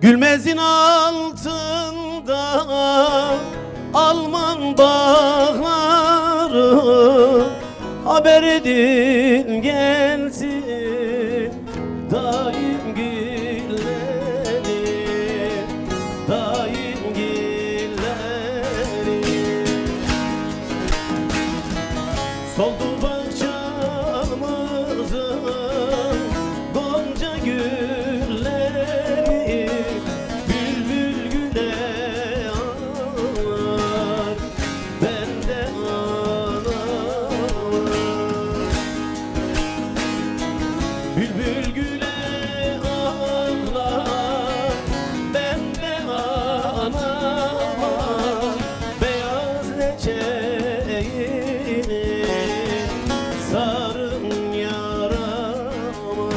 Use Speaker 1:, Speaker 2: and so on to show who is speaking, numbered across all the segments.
Speaker 1: Gülmezin altında Alman bağları, haber edin gelsin daim gülleri, daim gülleri. Soldu bahçamızın gonca gülleri, bülbül güle ağlar, bende ağlar. Bülbül güle ağlar, bende ağlar. Beyaz leçeğini sarın yarama.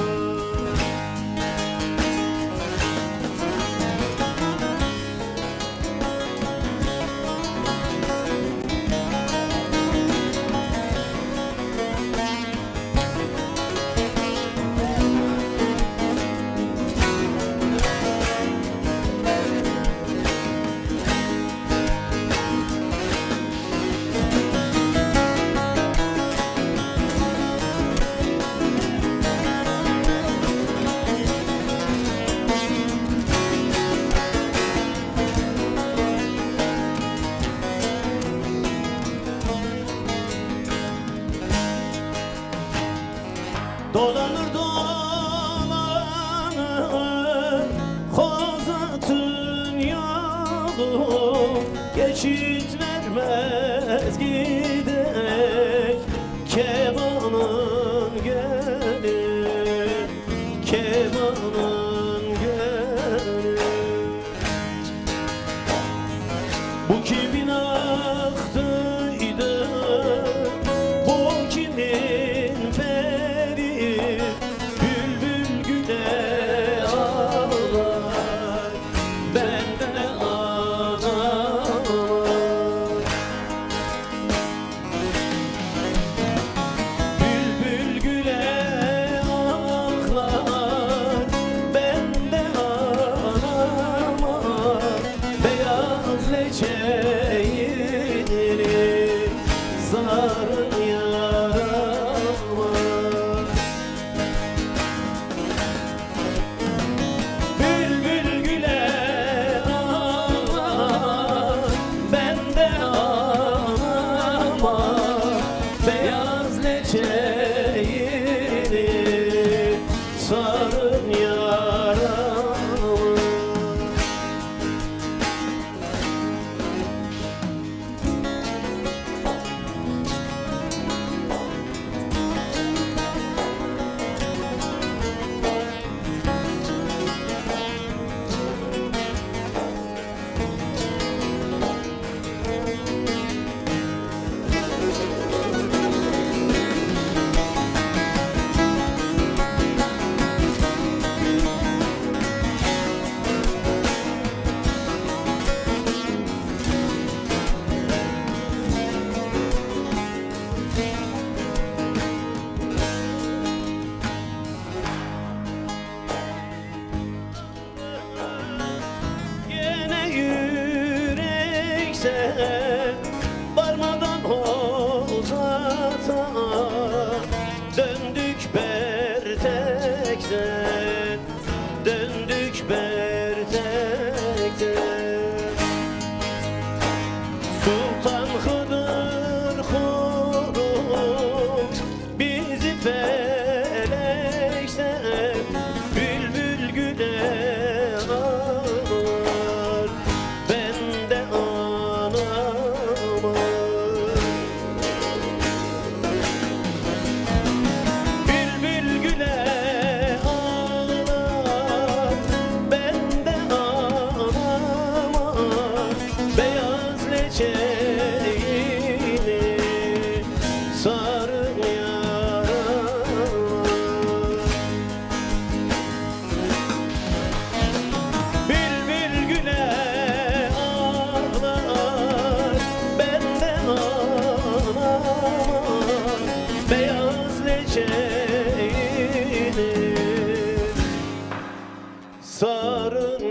Speaker 1: Dolanır dolanır Kozat'ın yolu, geçit vermez giderek kemanın gönlü, kemanın gönlü. Bu kimin ahtıydı, bu kimin feri, bülbül güle ağlar, bende ağlar. Bülbül güle ağlar, bende ağlar. Beyaz leçeğini sarın yarama. Bülbül güle ağlar, bende ağlama. Beyaz leçeğini sarın yarama. Yine yürekse varmadan Kozat'a döndük Bertek'ten, döndük Bertek'ten. Sultan Hıdır kurum bizi felekten, bülbül güle ağlar, bende ağlama. Bülbül güle ağlar, bende ağlama. Beyaz leçeğini sarın yarama. Bülbül güle ağlar, bende ağlama. Beyaz leçeğini sarın